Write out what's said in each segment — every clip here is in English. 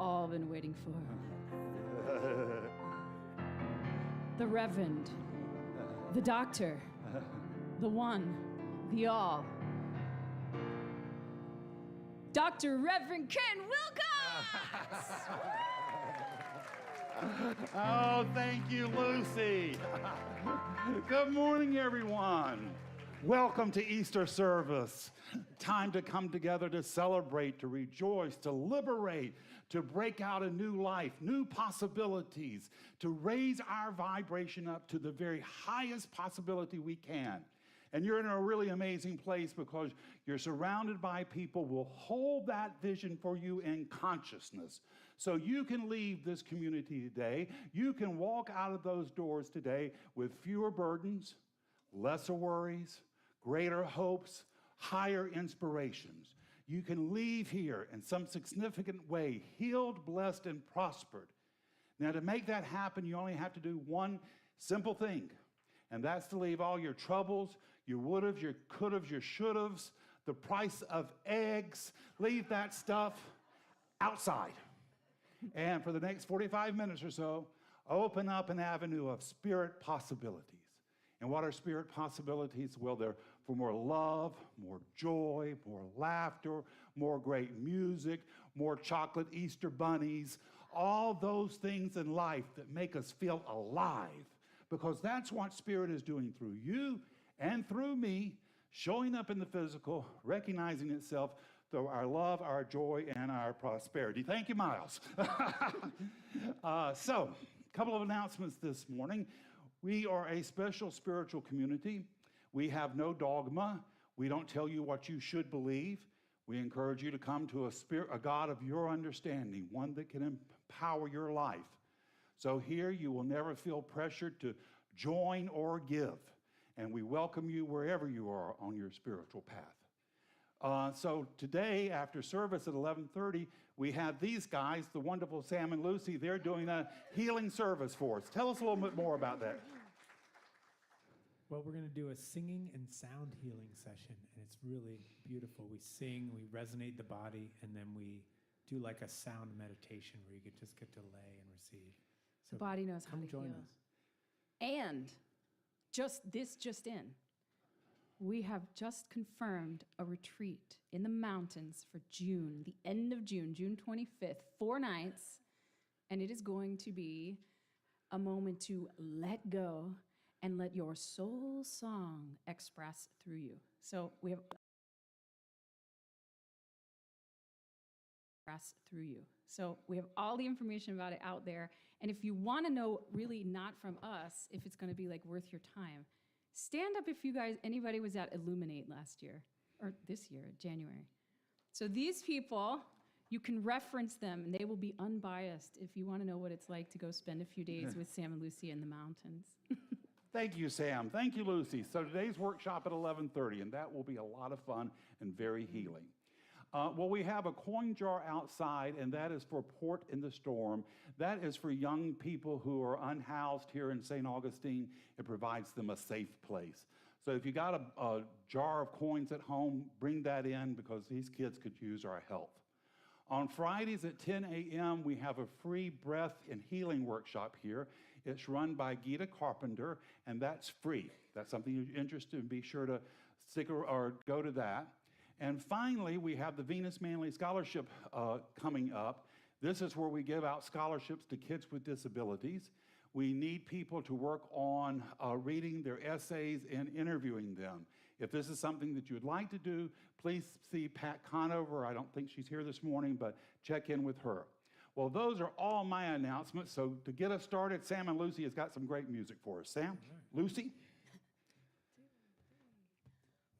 all been waiting for. The Reverend, the Doctor, the One, the All. Dr. Reverend Ken Wilcox! Oh, thank you, Lucy. Good morning, everyone. Welcome to Easter service. Time to come together to celebrate, to rejoice, to liberate, to break out a new life, new possibilities, to raise our vibration up to the very highest possibility we can. And you're in a really amazing place because you're surrounded by people who will hold that vision for you in consciousness. So you can leave this community today. You can walk out of those doors today with fewer burdens, lesser worries, greater hopes, higher inspirations. You can leave here in some significant way, healed, blessed, and prospered. Now, to make that happen, you only have to do one simple thing, and that's to leave all your troubles, your would-haves, your could-haves, your should-haves, the price of eggs, leave that stuff outside. And for the next 45 minutes or so, open up an avenue of spirit possibilities. And what are spirit possibilities? Well, they're for more love, more joy, more laughter, more great music, more chocolate Easter bunnies, all those things in life that make us feel alive. Because that's what Spirit is doing through you and through me, showing up in the physical, recognizing itself through our love, our joy, and our prosperity. Thank you, Miles. So, a couple of announcements this morning. We are a special spiritual community. We have no dogma. We don't tell you what you should believe. We encourage you to come to a God of your understanding, one that can empower your life. So here you will never feel pressured to join or give. And we welcome you wherever you are on your spiritual path. So today, after service at 11:30, we have these guys, the wonderful Sam and Lucy. They're doing a healing service for us. Tell us a little bit more about that. Well, we're going to do a singing and sound healing session, and it's really beautiful. We sing, we resonate the body, and then we do like a sound meditation where you just get to lay and receive. So the body knows how to join heal. us. And just in, we have just confirmed a retreat in the mountains for June, the end of June, June 25th, 4 nights. And it is going to be a moment to let go and let your soul song express through you. So we have all the information about it out there. And if you want to know, really not from us, if it's going to be like worth your time, stand up if anybody was at Illuminate last year, or this year, January. So these people, you can reference them, and they will be unbiased if you want to know what it's like to go spend a few days with Sam and Lucy in the mountains. Thank you, Sam. Thank you, Lucy. So today's workshop at 11:30, and that will be a lot of fun and very healing. Well, we have a coin jar outside, and that is for Port in the Storm. That is for young people who are unhoused here in St. Augustine. It provides them a safe place. So if you got a jar of coins at home, bring that in because these kids could use our help. On Fridays at 10 a.m., we have a free breath and healing workshop here. It's run by Gita Carpenter, and that's free. That's something you're interested in. Be sure to stick or go to that. And finally, we have the Venus Manley Scholarship coming up. This is where we give out scholarships to kids with disabilities. We need people to work on reading their essays and interviewing them. If this is something that you would like to do, please see Pat Conover. I don't think she's here this morning, but check in with her. Well, those are all my announcements. So to get us started, Sam and Lucy has got some great music for us. Sam, Lucy?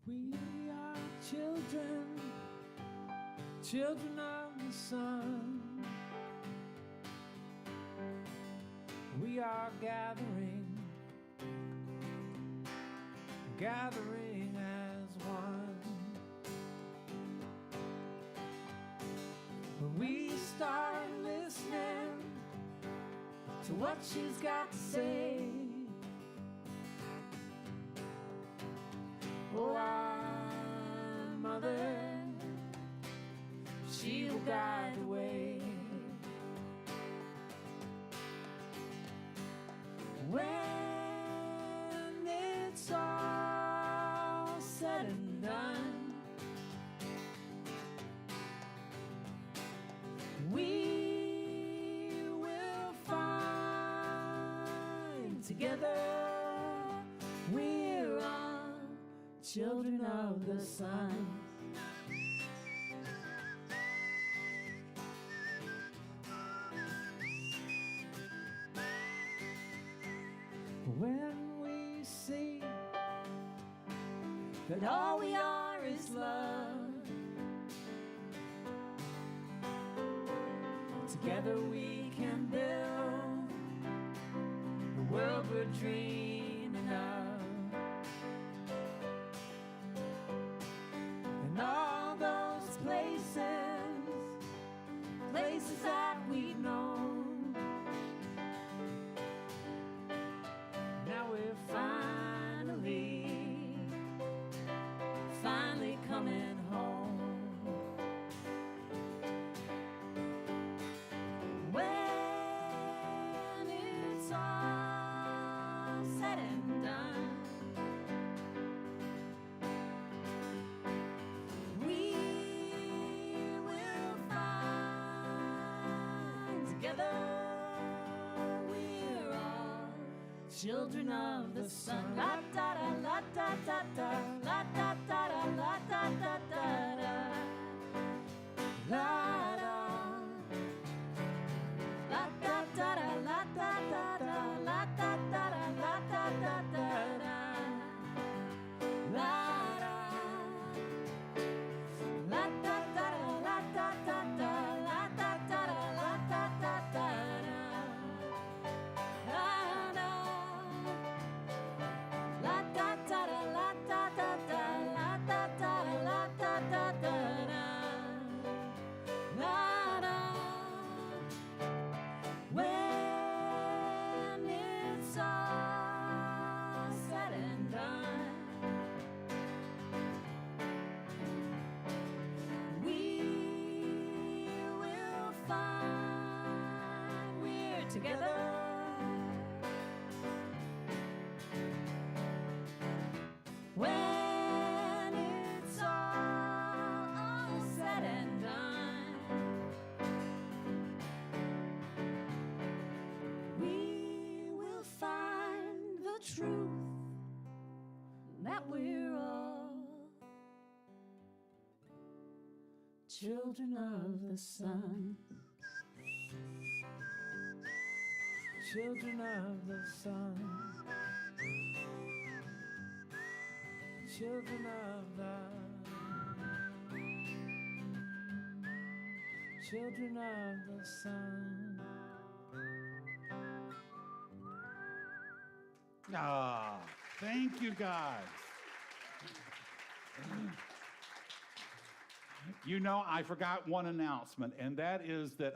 We are children of the sun. We are gathering as one. When we start listening to what she's got to say, oh, our mother, she'll guide the way. said and done, we will find together we're all children of the sun. When we see that all we are is love, together we can build the world we're dreaming of. And all those places that we've known, now we're finally coming home. When it's all said and done, we will find together we're all children of the sun. La da da la da da da, la da da da la da da da da, la da, la da da da la da da da, la da da da la da da da da, la da, la da da la da da da, la da da la da da da da. La da da da la da da da, la da da da la da da da da, la da. When it's all said and done, we will find we're together. When it's all said and done, we will find the truth that we're all children of the sun. Children of the sun. Children of the children of the sun. Ah, thank you guys. You know, I forgot one announcement, and that is that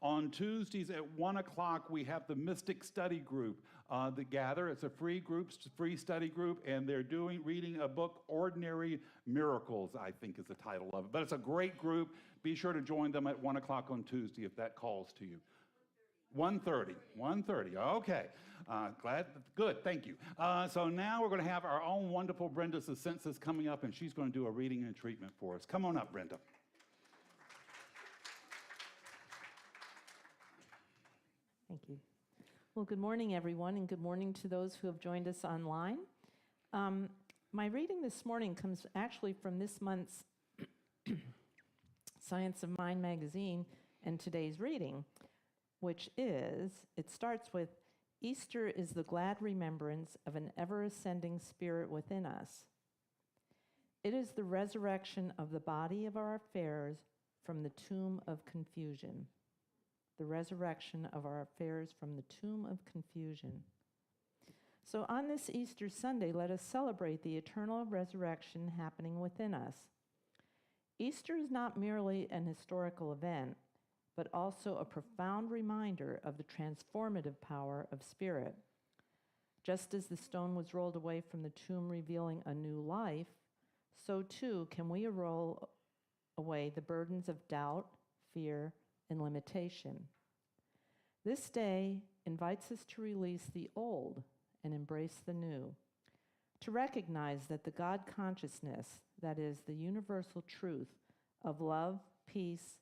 on Tuesdays at 1 o'clock, we have the Mystic Study Group that gather. It's a free group, free study group, and they're reading a book, Ordinary Miracles, I think is the title of it. But it's a great group. Be sure to join them at 1 o'clock on Tuesday if that calls to you. 1:30. 1:30. Okay. Good. Thank you. So now we're going to have our own wonderful Brenda Sasensis coming up, and she's going to do a reading and treatment for us. Come on up, Brenda. Thank you. Well, good morning, everyone, and good morning to those who have joined us online. My reading this morning comes actually from this month's Science of Mind magazine and today's reading, which is, it starts with, Easter is the glad remembrance of an ever-ascending spirit within us. It is the resurrection of the body of our affairs from the tomb of confusion. The resurrection of our affairs from the tomb of confusion. So on this Easter Sunday, let us celebrate the eternal resurrection happening within us. Easter is not merely an historical event, but also a profound reminder of the transformative power of spirit. Just as the stone was rolled away from the tomb revealing a new life, so too can we roll away the burdens of doubt, fear, and limitation. This day invites us to release the old and embrace the new, to recognize that the God consciousness, that is, the universal truth of love, peace,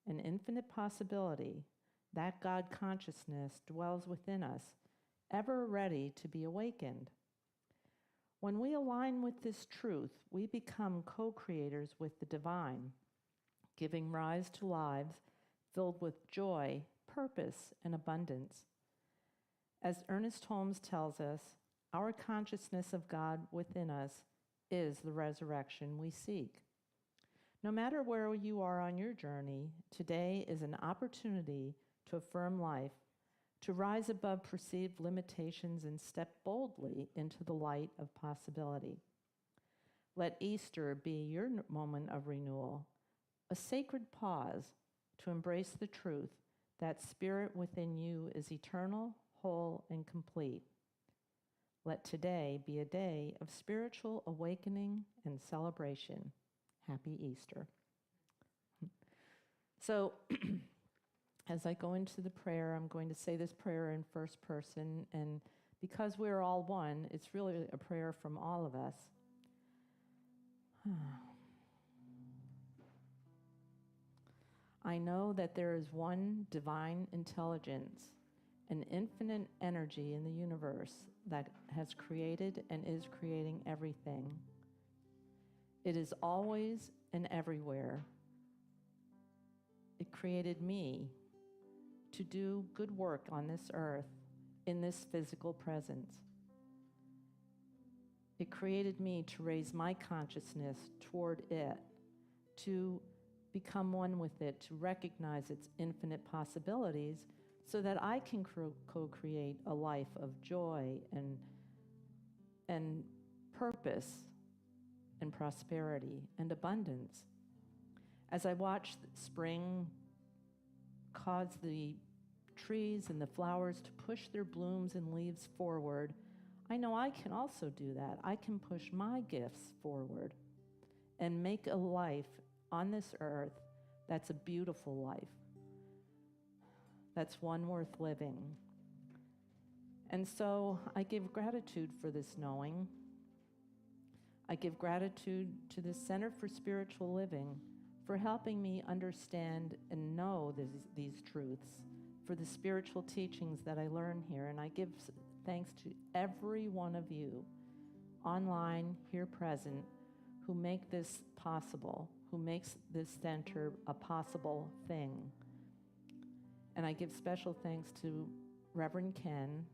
and infinite possibility, that God consciousness dwells within us, ever ready to be awakened. When we align with this truth, we become co-creators with the divine, giving rise to lives filled with joy, purpose, and abundance. As Ernest Holmes tells us, our consciousness of God within us is the resurrection we seek. No matter where you are on your journey, today is an opportunity to affirm life, to rise above perceived limitations and step boldly into the light of possibility. Let Easter be your moment of renewal, a sacred pause to embrace the truth that spirit within you is eternal, whole, and complete. Let today be a day of spiritual awakening and celebration. Happy Easter. So, as I go into the prayer, I'm going to say this prayer in first person, and because we're all one, it's really a prayer from all of us. I know that there is one divine intelligence, an infinite energy in the universe that has created and is creating everything. It is always and everywhere. It created me to do good work on this earth, in this physical presence. It created me to raise my consciousness toward it, to become one with it, to recognize its infinite possibilities so that I can co-create a life of joy and purpose and prosperity and abundance. As I watch spring cause the trees and the flowers to push their blooms and leaves forward, I know I can also do that. I can push my gifts forward and make a life on this earth that's a beautiful life, that's one worth living. And so I give gratitude for this knowing. I give gratitude to the Center for Spiritual Living for helping me understand and know these truths, for the spiritual teachings that I learn here. And I give thanks to every one of you, online, here present, who make this possible, who makes this center a possible thing. And I give special thanks to Reverend Ken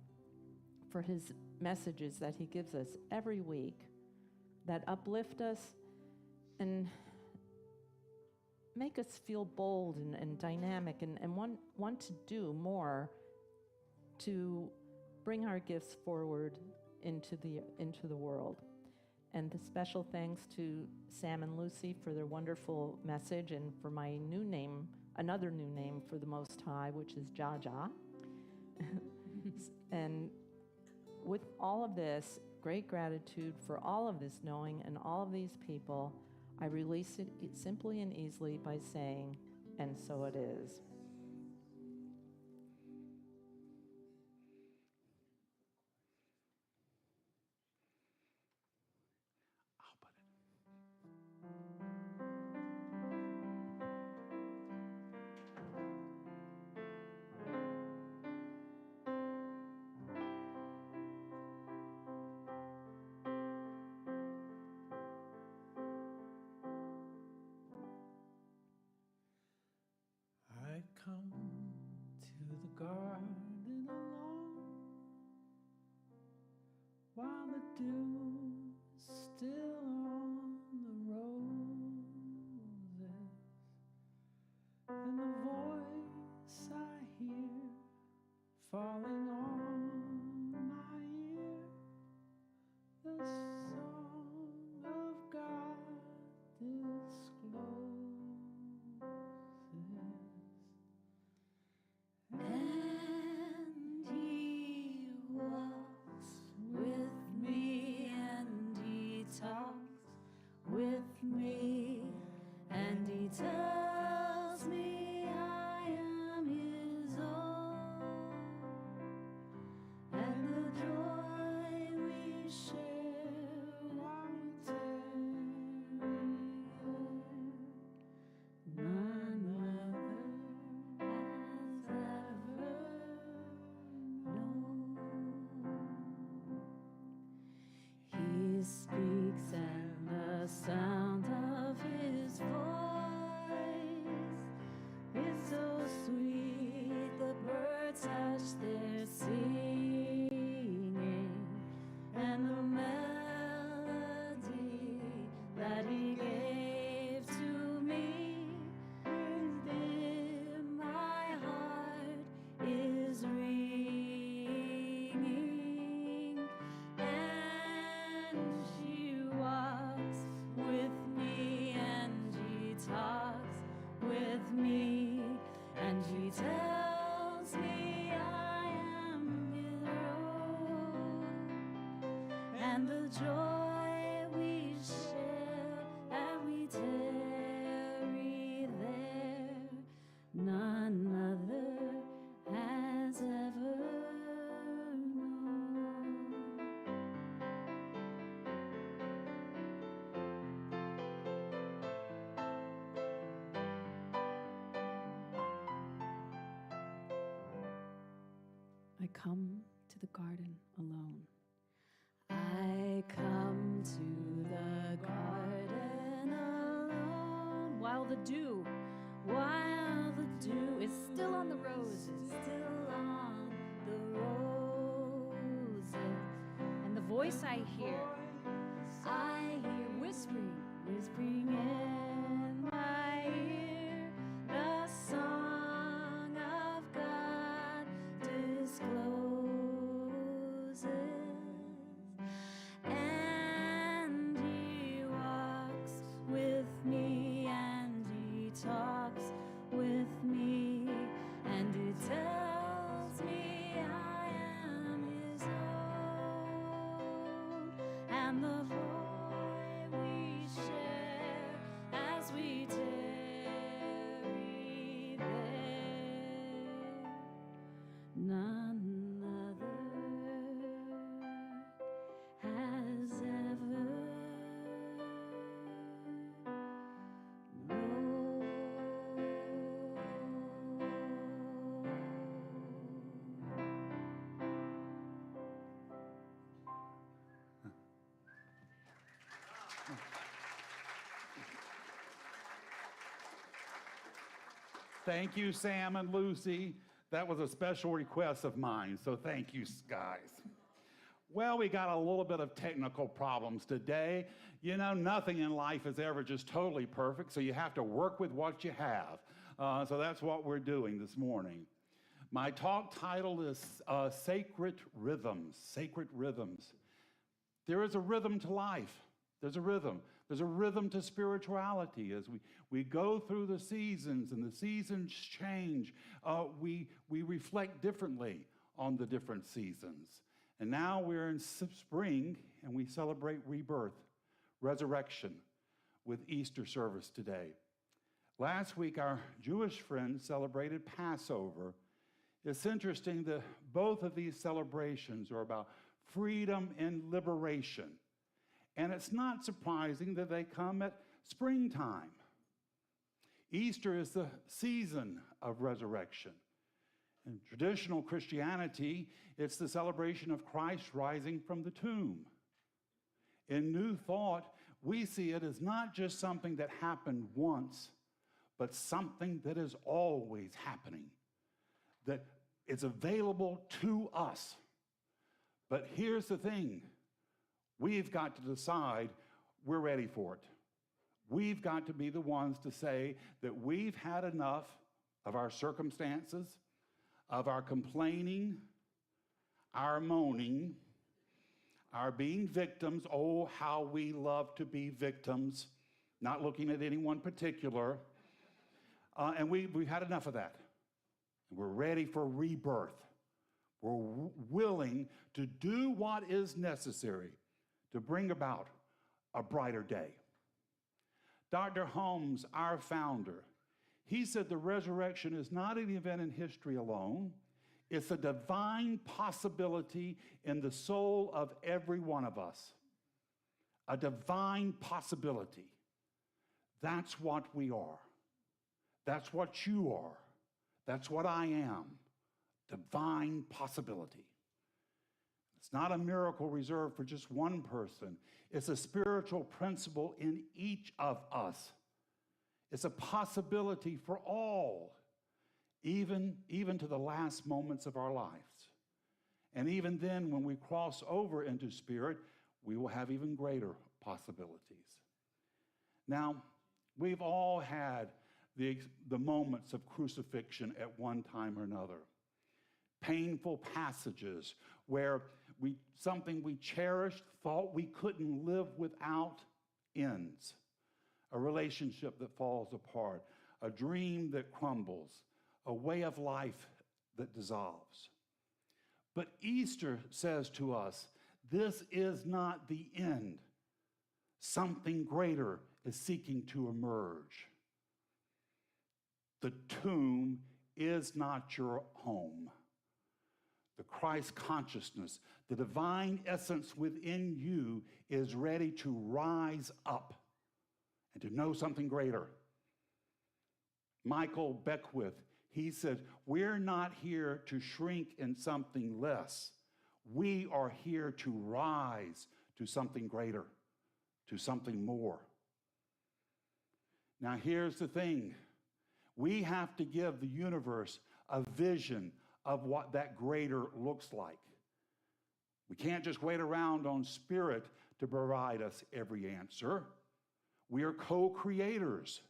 for his messages that he gives us every week that uplift us and make us feel bold and dynamic and want to do more to bring our gifts forward into the world. And the special thanks to Sam and Lucy for their wonderful message, and for my new name, another new name for the Most High, which is Jaja. And with all of this, great gratitude for all of this knowing and all of these people, I release it simply and easily by saying, and so it is. I'll put it. I come to the garden alone while the dew is still on the roses, and the voice I hear falling on my ear, the song of God discloses. And he walks with me and the joy we share, and we tarry there. None other has ever known. I come to the garden alone. I come to the garden alone While the dew while the dew is still on the roses, still on the roses. and the voice I hear whispering, whispering in my ear, the song of God discloses, and He walks with me, and He talks with me, and He tells me I am His own, and the joy we share as we tarry there. None other has ever known. Thank you, Sam and Lucy. That was a special request of mine, so thank you, guys. Well, we got a little bit of technical problems today. You know, nothing in life is ever just totally perfect, so you have to work with what you have. So that's what we're doing this morning. My talk title is Sacred Rhythms. Sacred Rhythms. There is a rhythm to life. There's a rhythm. There's a rhythm to spirituality. As we go through the seasons and the seasons change, we reflect differently on the different seasons. And now we're in spring and we celebrate rebirth, resurrection with Easter service today. Last week, our Jewish friends celebrated Passover. It's interesting that both of these celebrations are about freedom and liberation. And it's not surprising that they come at springtime. Easter is the season of resurrection. In traditional Christianity, it's the celebration of Christ rising from the tomb. In New Thought, we see it as not just something that happened once, but something that is always happening, that it's available to us. But here's the thing. We've got to decide we're ready for it. We've got to be the ones to say that we've had enough of our circumstances, of our complaining, our moaning, our being victims. Oh, how we love to be victims, not looking at anyone particular. And we've had enough of that. We're ready for rebirth. We're willing to do what is necessary to bring about a brighter day. Dr. Holmes, our founder, he said the resurrection is not an event in history alone. It's a divine possibility in the soul of every one of us. A divine possibility. That's what we are. That's what you are. That's what I am. Divine possibility. It's not a miracle reserved for just one person. It's a spiritual principle in each of us. It's a possibility for all, even to the last moments of our lives. And even then, when we cross over into spirit, we will have even greater possibilities. Now, we've all had the moments of crucifixion at one time or another. Painful passages where something we cherished, thought we couldn't live without, ends. A relationship that falls apart, a dream that crumbles, a way of life that dissolves. But Easter says to us This is not the end. Something greater is seeking to emerge. The tomb is not your home. The Christ consciousness, the divine essence within you is ready to rise up and to know something greater. Michael Beckwith, he said, we're not here to shrink in something less. We are here to rise to something greater, to something more. Now, here's the thing. We have to give the universe a vision of what that greater looks like. We can't just wait around on Spirit to provide us every answer. We are co-creators.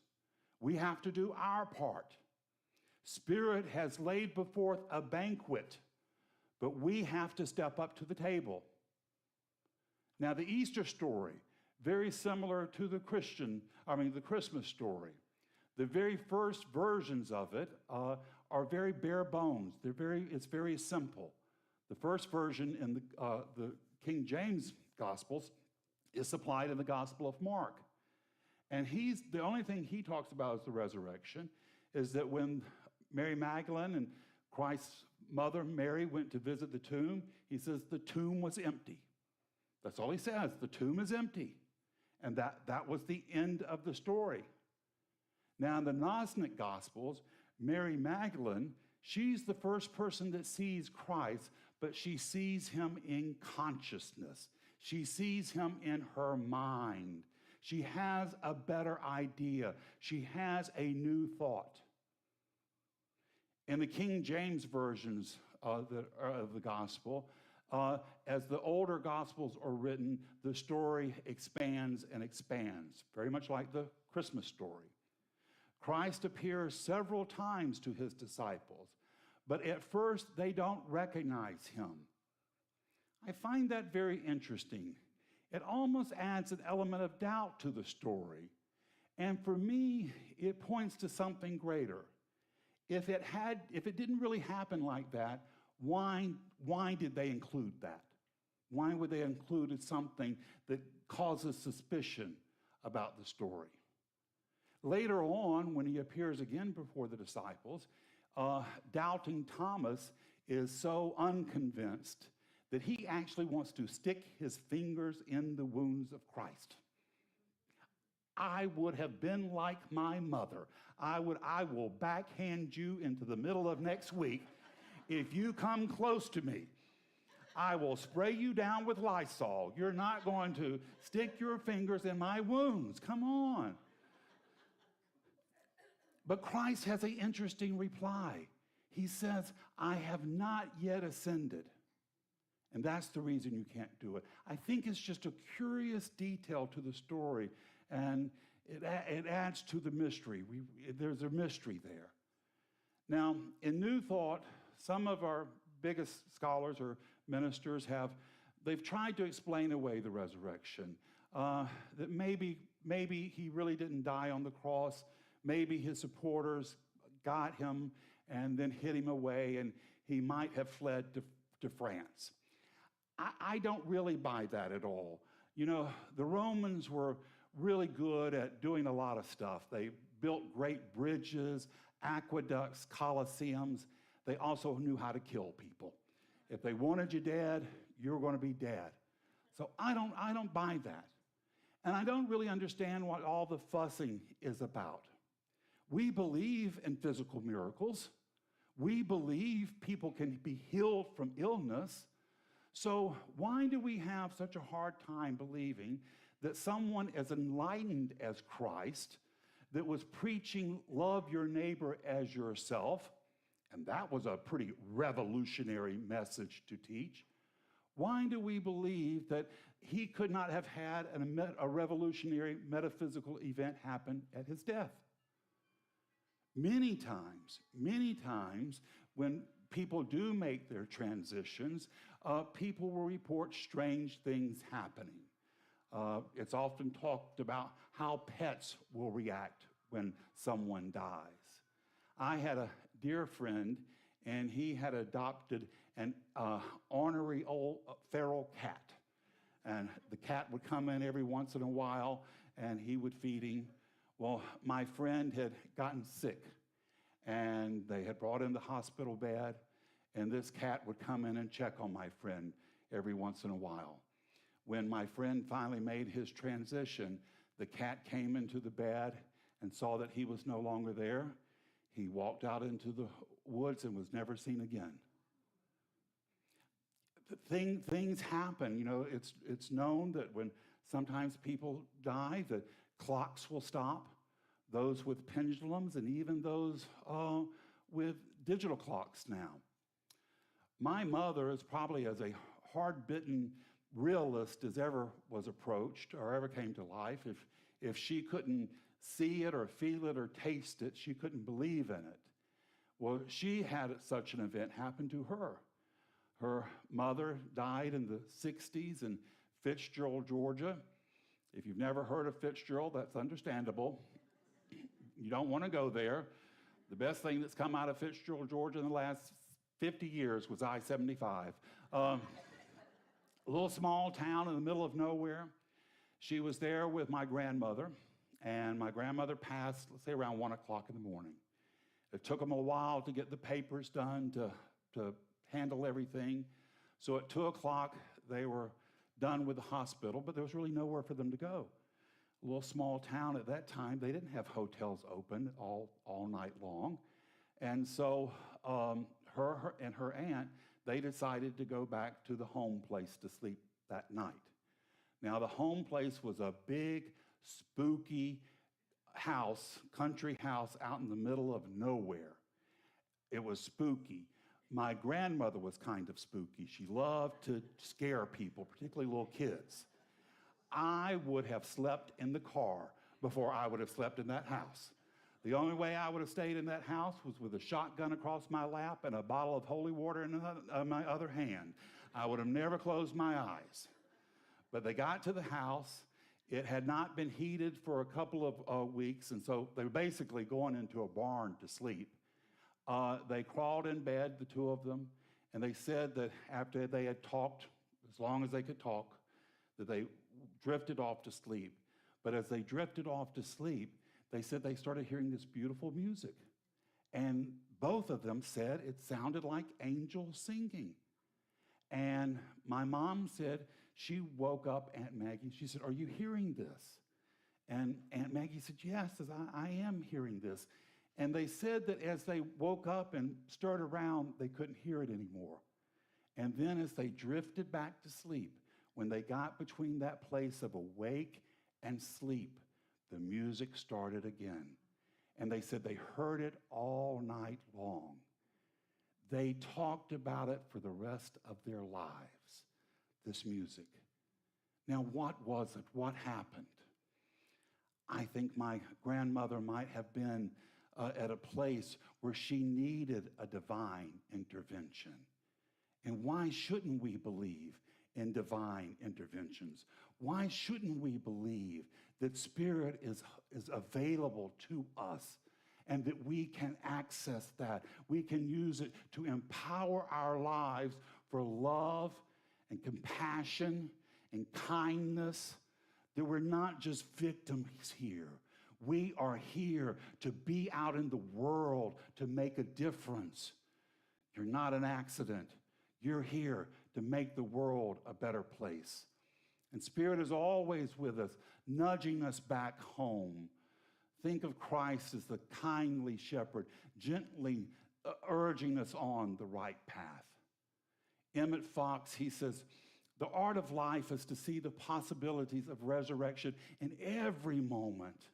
We have to do our part. Spirit has laid before us a banquet, but we have to step up to the table. Now, the Easter story, very similar to the Christmas story. The very first versions of it are very bare bones. It's very simple. The first version in the King James Gospels is supplied in the Gospel of Mark. And the only thing he talks about is the resurrection, is that when Mary Magdalene and Christ's mother, Mary, went to visit the tomb, he says the tomb was empty. That's all he says, the tomb is empty. And that was the end of the story. Now, in the Gnostic Gospels, Mary Magdalene, she's the first person that sees Christ, but she sees him in consciousness. She sees him in her mind. She has a better idea. She has a new thought. In the King James versions of the gospel, as the older gospels are written, the story expands and expands, very much like the Christmas story. Christ appears several times to his disciples, but at first they don't recognize him. I find that very interesting. It almost adds an element of doubt to the story. And for me, it points to something greater. If it didn't really happen like that, why did they include that? Why would they include something that causes suspicion about the story? Later on, when he appears again before the disciples, doubting Thomas is so unconvinced that he actually wants to stick his fingers in the wounds of Christ. I would have been like my mother. I will backhand you into the middle of next week if you come close to me. I will spray you down with Lysol. You're not going to stick your fingers in my wounds. Come on. But Christ has an interesting reply. He says, I have not yet ascended. And that's the reason you can't do it. I think it's just a curious detail to the story, and it adds to the mystery. There's a mystery there. Now, in New Thought, some of our biggest scholars or ministers they've tried to explain away the resurrection. That maybe he really didn't die on the cross. Maybe his supporters got him and then hid him away, and he might have fled to France. I don't really buy that at all. You know, the Romans were really good at doing a lot of stuff. They built great bridges, aqueducts, colosseums. They also knew how to kill people. If they wanted you dead, you were going to be dead. So I don't buy that. And I don't really understand what all the fussing is about. We believe in physical miracles. We believe people can be healed from illness. So why do we have such a hard time believing that someone as enlightened as Christ, that was preaching love your neighbor as yourself, and that was a pretty revolutionary message to teach, why do we believe that he could not have had a revolutionary metaphysical event happen at his death? Many times, when people do make their transitions, people will report strange things happening. It's often talked about how pets will react when someone dies. I had a dear friend, and he had adopted an ornery old feral cat. and the cat would come in every once in a while, and he would feed him. Well, my friend had gotten sick, and they had brought him to the hospital bed, and this cat would come in and check on my friend every once in a while. When my friend finally made his transition, the cat came into the bed and saw that he was no longer there. He walked out into the woods and was never seen again. Things happen. You know, it's known that when sometimes people die, the clocks will stop, those with pendulums and even those with digital clocks now. My mother is probably as a hard-bitten realist as ever was approached or ever came to life. If she couldn't see it or feel it or taste it, she couldn't believe in it. Well, she had such an event happen to her. Her mother died in the 60s in Fitzgerald, Georgia. If you've never heard of Fitzgerald, that's understandable. You don't want to go there. The best thing that's come out of Fitzgerald, Georgia in the last 50 years was I-75. A little small town in the middle of nowhere. She was there with my grandmother, and my grandmother passed, let's say, around 1 o'clock in the morning. It took them a while to get the papers done, to handle everything. So at 2 o'clock, they were done with the hospital, but there was really nowhere for them to go. A little small town at that time, they didn't have hotels open all night long. And so her and her aunt, they decided to go back to the home place to sleep that night. Now, the home place was a big, spooky house, country house out in the middle of nowhere. It was spooky. My grandmother was kind of spooky. She loved to scare people, particularly little kids. I would have slept in the car before I would have slept in that house. The only way I would have stayed in that house was with a shotgun across my lap and a bottle of holy water in my other hand. I would have never closed my eyes. But they got to the house. It had not been heated for a couple of weeks, and so they were basically going into a barn to sleep. They crawled in bed, the two of them, and they said that after they had talked, as long as they could talk, that they drifted off to sleep. But as they drifted off to sleep, they said they started hearing this beautiful music. And both of them said it sounded like angels singing. And my mom said she woke up Aunt Maggie. She said, "Are you hearing this?" And Aunt Maggie said, "Yes, I am hearing this." And they said that as they woke up and stirred around, they couldn't hear it anymore. And then as they drifted back to sleep, when they got between that place of awake and sleep, the music started again. And they said they heard it all night long. They talked about it for the rest of their lives, this music. Now, what was it? What happened? I think my grandmother might have been at a place where she needed a divine intervention. And why shouldn't we believe in divine interventions? Why shouldn't we believe that Spirit is available to us and that we can access that? We can use it to empower our lives for love and compassion and kindness, that we're not just victims here. We are here to be out in the world to make a difference. You're not an accident. You're here to make the world a better place. And Spirit is always with us, nudging us back home. Think of Christ as the kindly shepherd, gently urging us on the right path. Emmett Fox, he says, "The art of life is to see the possibilities of resurrection in every moment,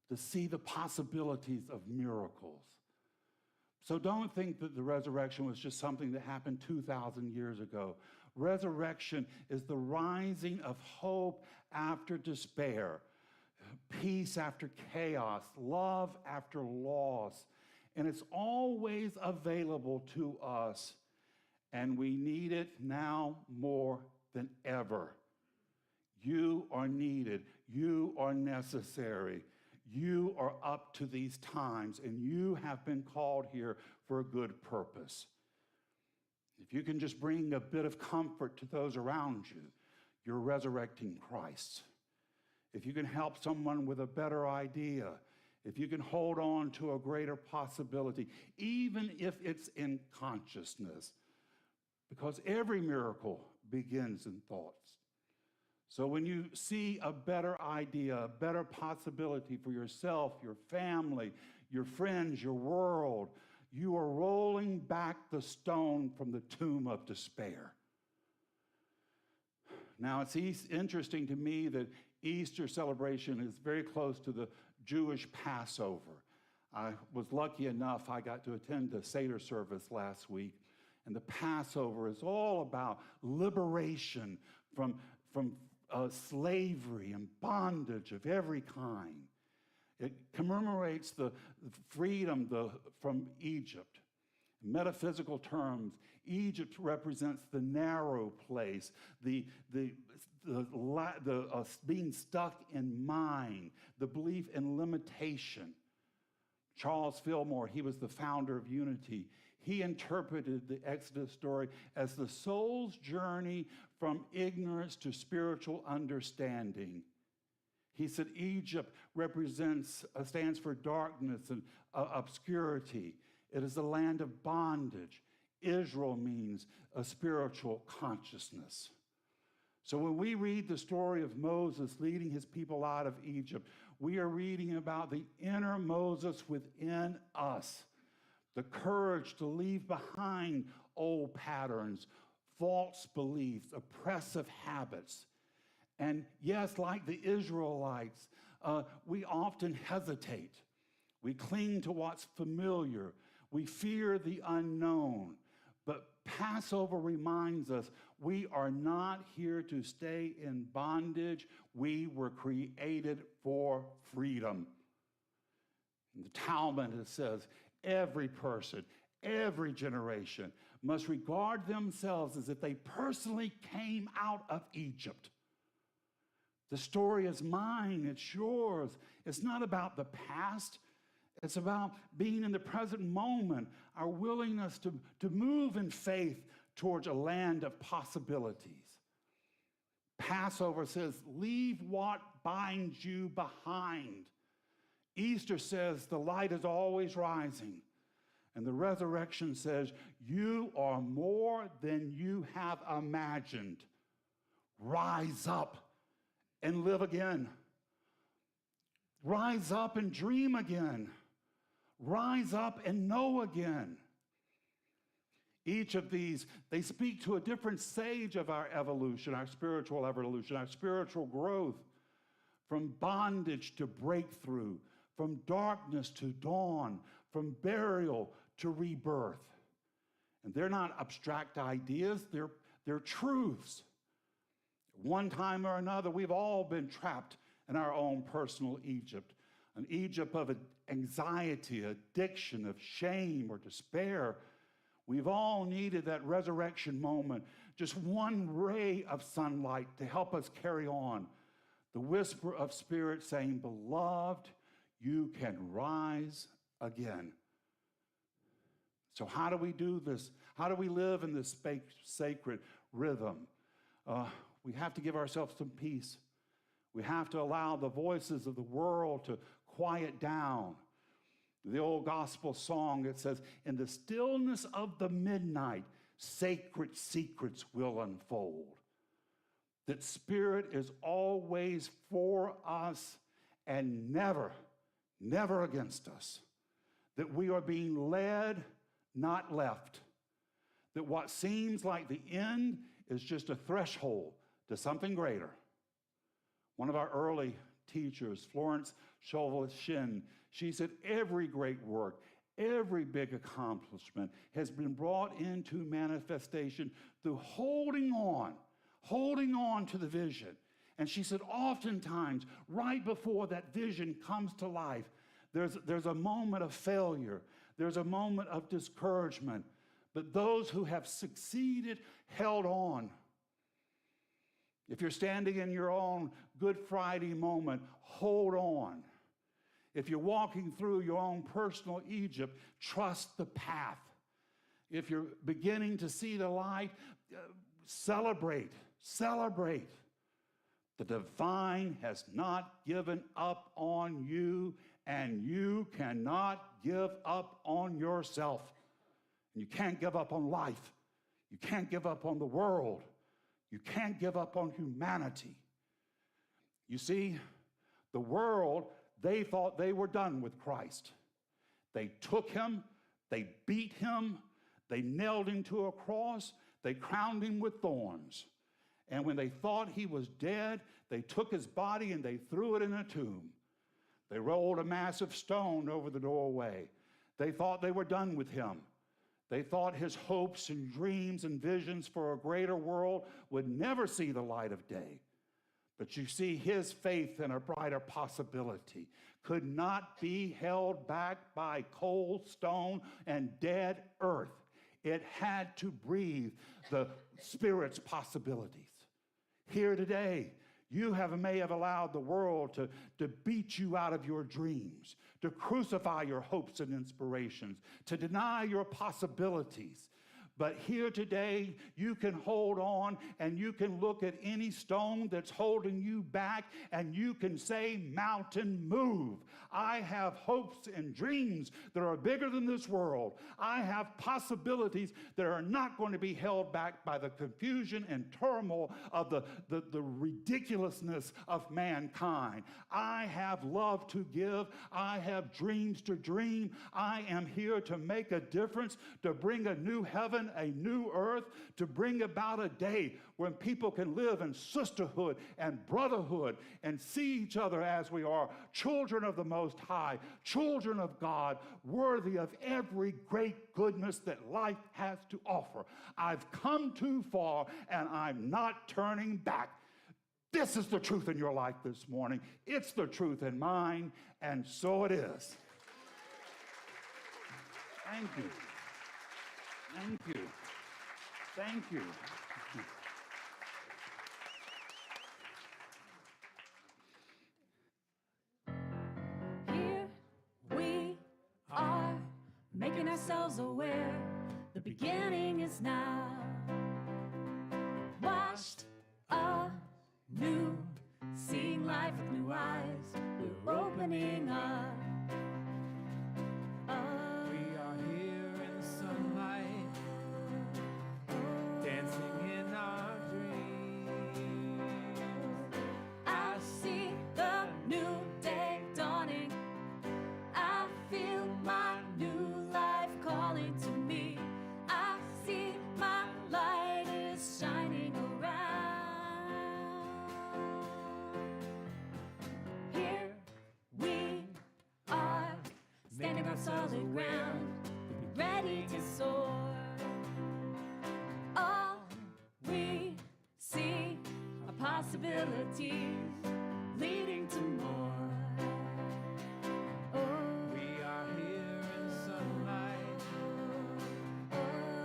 to see the possibilities of miracles." So don't think that the resurrection was just something that happened 2,000 years ago. Resurrection is the rising of hope after despair, peace after chaos, love after loss. And it's always available to us, and we need it now more than ever. You are needed. You are necessary. You are up to these times, and you have been called here for a good purpose. If you can just bring a bit of comfort to those around you, you're resurrecting Christ. If you can help someone with a better idea, if you can hold on to a greater possibility, even if it's in consciousness, because every miracle begins in thoughts. So when you see a better idea, a better possibility for yourself, your family, your friends, your world, you are rolling back the stone from the tomb of despair. Now, it's interesting to me that Easter celebration is very close to the Jewish Passover. I was lucky enough, I got to attend the Seder service last week, and the Passover is all about liberation from slavery and bondage of every kind. It commemorates the freedom from Egypt. In metaphysical terms, Egypt represents the narrow place, the being stuck in mind, the belief in limitation. Charles Fillmore, he was the founder of Unity. He interpreted the Exodus story as the soul's journey from ignorance to spiritual understanding. He said Egypt stands for darkness and obscurity. It is a land of bondage. Israel means a spiritual consciousness. So when we read the story of Moses leading his people out of Egypt, we are reading about the inner Moses within us, the courage to leave behind old patterns, false beliefs, oppressive habits. And yes, like the Israelites, we often hesitate. We cling to what's familiar. We fear the unknown. But Passover reminds us we are not here to stay in bondage. We were created for freedom. In the Talmud, it says, every person, every generation must regard themselves as if they personally came out of Egypt. The story is mine, it's yours. It's not about the past. It's about being in the present moment, our willingness to move in faith towards a land of possibilities. Passover says, leave what binds you behind. Easter says, the light is always rising. And the resurrection says, you are more than you have imagined. Rise up and live again. Rise up and dream again. Rise up and know again. Each of these, they speak to a different stage of our evolution, our spiritual evolution, our spiritual growth, from bondage to breakthrough, from darkness to dawn, from burial to rebirth. And they're not abstract ideas, they're truths. One time or another, we've all been trapped in our own personal Egypt, an Egypt of anxiety, addiction, of shame or despair. We've all needed that resurrection moment, just one ray of sunlight to help us carry on. The whisper of Spirit saying, beloved, you can rise again. So how do we do this? How do we live in this sacred rhythm? We have to give ourselves some peace. We have to allow the voices of the world to quiet down. The old gospel song, it says, in the stillness of the midnight, sacred secrets will unfold. That Spirit is always for us and never, never against us. That we are being led, not left. That what seems like the end is just a threshold to something greater. One of our early teachers, Florence Scovel-Shinn, she said, every great work, every big accomplishment has been brought into manifestation through holding on to the vision. And she said, oftentimes, right before that vision comes to life, there's a moment of failure. There's a moment of discouragement. But those who have succeeded held on. If you're standing in your own Good Friday moment, hold on. If you're walking through your own personal Egypt, trust the path. If you're beginning to see the light, celebrate. Celebrate. The divine has not given up on you, and you cannot give up on yourself. You can't give up on life. You can't give up on the world. You can't give up on humanity. You see, the world, they thought they were done with Christ. They took him, they beat him, they nailed him to a cross, they crowned him with thorns. And when they thought he was dead, they took his body and they threw it in a tomb. They rolled a massive stone over the doorway. They thought they were done with him. They thought his hopes and dreams and visions for a greater world would never see the light of day. But you see, his faith in a brighter possibility could not be held back by cold stone and dead earth. It had to breathe the Spirit's possibilities. Here today, you may have allowed the world to beat you out of your dreams, to crucify your hopes and inspirations, to deny your possibilities. But here today, you can hold on and you can look at any stone that's holding you back and you can say, mountain, move. I have hopes and dreams that are bigger than this world. I have possibilities that are not going to be held back by the confusion and turmoil of the ridiculousness of mankind. I have love to give. I have dreams to dream. I am here to make a difference, to bring a new heaven, a new earth, to bring about a day when people can live in sisterhood and brotherhood and see each other as we are, children of the Most High, children of God, worthy of every great goodness that life has to offer. I've come too far and I'm not turning back. This is the truth in your life this morning. It's the truth in mine, and so it is. Thank you. Thank you. Thank you. Here we are, making ourselves aware. The beginning is now. Washed anew, seeing life with new eyes. We're opening up. We are here in the sunlight, dancing in our dreams. I see the new day dawning. I feel my new life calling to me. I see my light is shining around. Here we are, standing on solid ground, ready to soar. All we see are possibilities leading to more. Oh, We are here in the sunlight,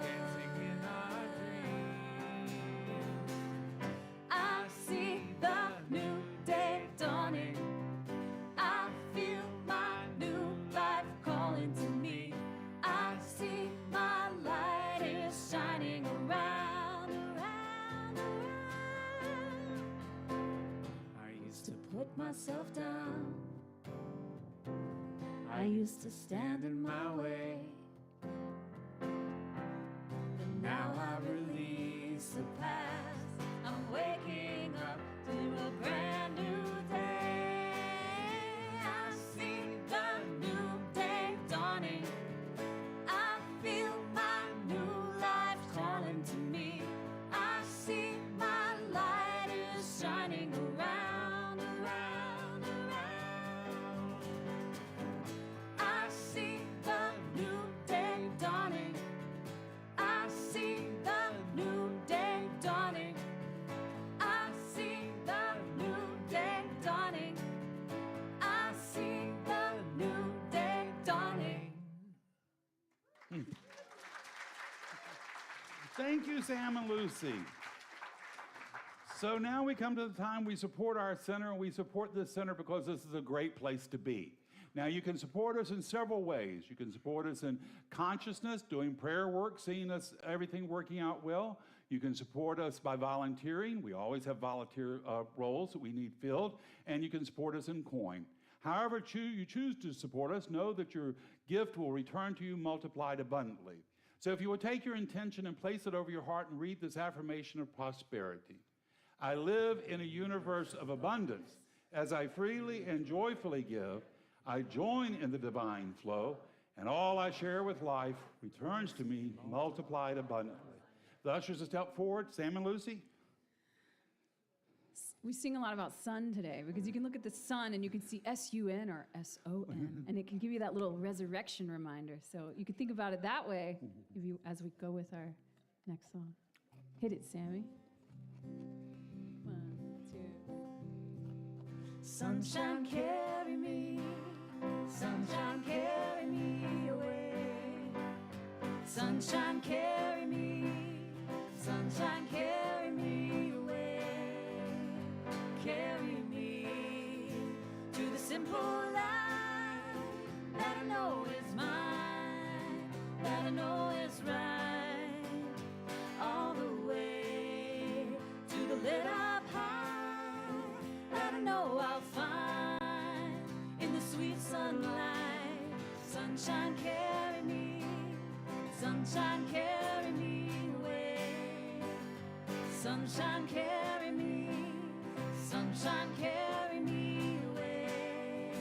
dancing in our dreams. I see the new day dawning. I feel my new life calling to me. I see my light is shining around, around, around. I used To put myself down, I used to stand in my way. But now I release the past. I'm waking up to a brand new day. I see the new day dawning. I feel my new life calling to me. I see my light is shining around, around, around. I see the new day dawning. I see the new day dawning. I see the new day dawning. I see the new day dawning. Thank you, Sam and Lucy. So now we come to the time we support our center, and we support this center because this is a great place to be. Now, you can support us in several ways. You can support us in consciousness, doing prayer work, seeing us everything working out well. You can support us by volunteering. We always have volunteer roles that we need filled. And you can support us in coin. However you choose to support us, know that your gift will return to you multiplied abundantly. So if you would take your intention and place it over your heart and read this affirmation of prosperity. I live in a universe of abundance. As I freely and joyfully give, I join in the divine flow, and all I share with life returns to me multiplied abundantly. The ushers, a step forward. Sam and Lucy. We sing a lot about sun today because you can look at the sun and you can see S-U-N or S-O-N, and it can give you that little resurrection reminder. So you can think about it that way as we go with our next song. Hit it, Sammy. 1, 2. Sunshine, carry me. Sunshine, carry me away. Sunshine, carry me. Sunshine, carry me away. Carry me to the simple life that I know is mine, that I know is right. All the way to the lit up high that I know I'll find in the sweet sunlight. Sunshine, carry me. Sunshine, carry me away. Sunshine, carry me. Sunshine, carry me away.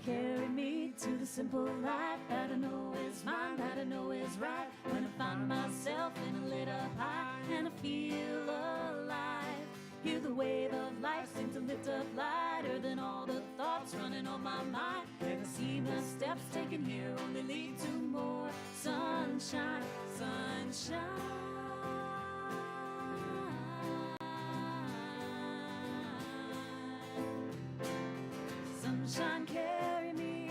Carry me to the simple life that I know is mine, that I know is right. When I find myself in a lit up high and I feel alive. Hear the wave of life seem to lift up lighter than all the thoughts running on my mind. And I see my steps taken here only lead to more sunshine, sunshine. Sunshine, carry me.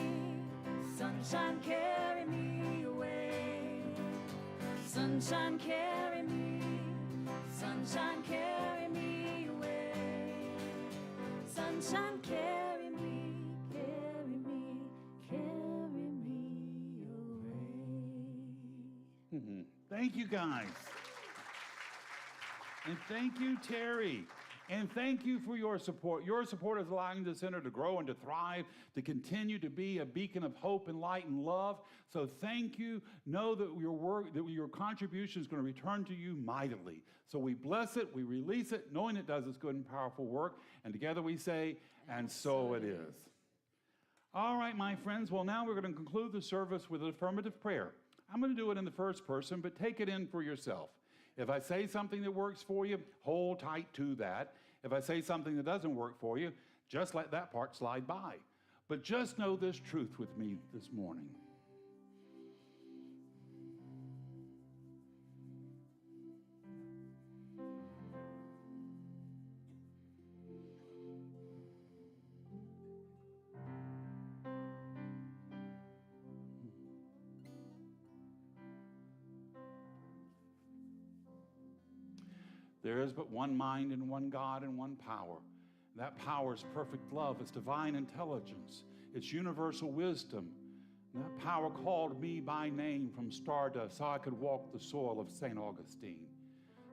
Sunshine, carry me away. Sunshine, carry me. Sunshine, carry me away. Sunshine, carry me, carry me, carry me away. Thank you, guys. And thank you, Terry. And thank you for your support. Your support is allowing the center to grow and to thrive, to continue to be a beacon of hope and light and love. So thank you. Know that your work, that your contribution is going to return to you mightily. So we bless it, we release it, knowing it does its good and powerful work. And together we say, and so it is. All right, my friends. Well, now we're going to conclude the service with an affirmative prayer. I'm going to do it in the first person, but take it in for yourself. If I say something that works for you, hold tight to that. If I say something that doesn't work for you, just let that part slide by. But just know this truth with me this morning. There is but one mind and one God and one power. That power is perfect love. It's divine intelligence. It's universal wisdom. And that power called me by name from stardust so I could walk the soil of St. Augustine.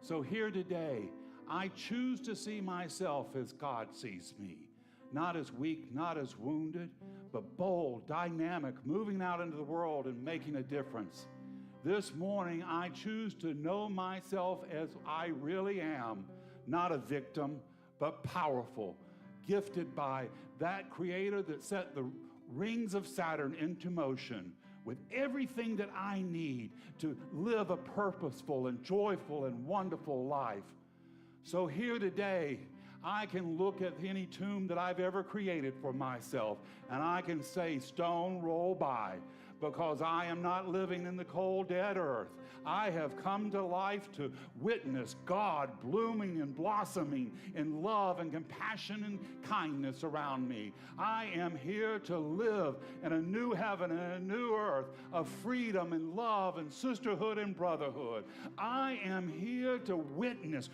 So here today, I choose to see myself as God sees me. Not as weak, not as wounded, but bold, dynamic, moving out into the world and making a difference. This morning, I choose to know myself as I really am, not a victim, but powerful, gifted by that Creator that set the rings of Saturn into motion with everything that I need to live a purposeful and joyful and wonderful life. So here today, I can look at any tomb that I've ever created for myself, and I can say, stone, roll by. Because I am not living in the cold, dead earth. I have come to life to witness God blooming and blossoming in love and compassion and kindness around me. I am here to live in a new heaven and a new earth of freedom and love and sisterhood and brotherhood. I am here to witness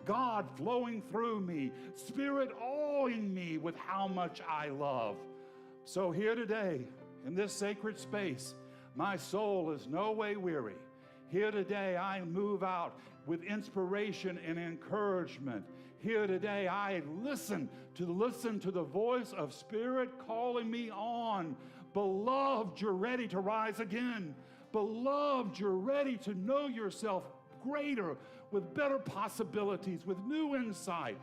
God flowing through me, Spirit awing me with how much I love. So here today, in this sacred space, my soul is no way weary. Here today, I move out with inspiration and encouragement. Here today, I listen to the voice of Spirit calling me on. Beloved, you're ready to rise again. Beloved, you're ready to know yourself greater, with better possibilities, with new insight.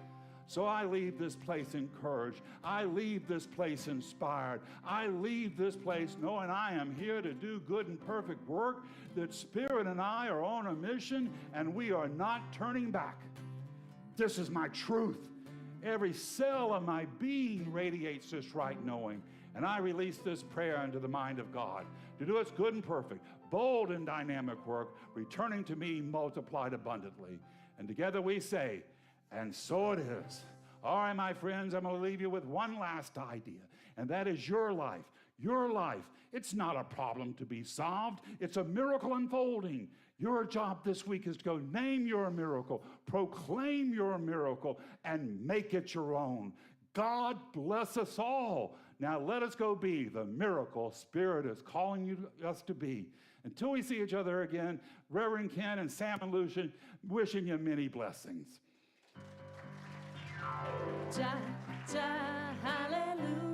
So I leave this place encouraged. I leave this place inspired. I leave this place knowing I am here to do good and perfect work, that Spirit and I are on a mission, and we are not turning back. This is my truth. Every cell of my being radiates this right knowing. And I release this prayer into the mind of God to do its good and perfect, bold and dynamic work, returning to me multiplied abundantly. And together we say, and so it is. All right, my friends, I'm going to leave you with one last idea, and that is your life. Your life, it's not a problem to be solved. It's a miracle unfolding. Your job this week is to go name your miracle, proclaim your miracle, and make it your own. God bless us all. Now let us go be the miracle Spirit is calling us to be. Until we see each other again, Reverend Ken and Sam and Lucian, wishing you many blessings. Ja, ja, hallelujah.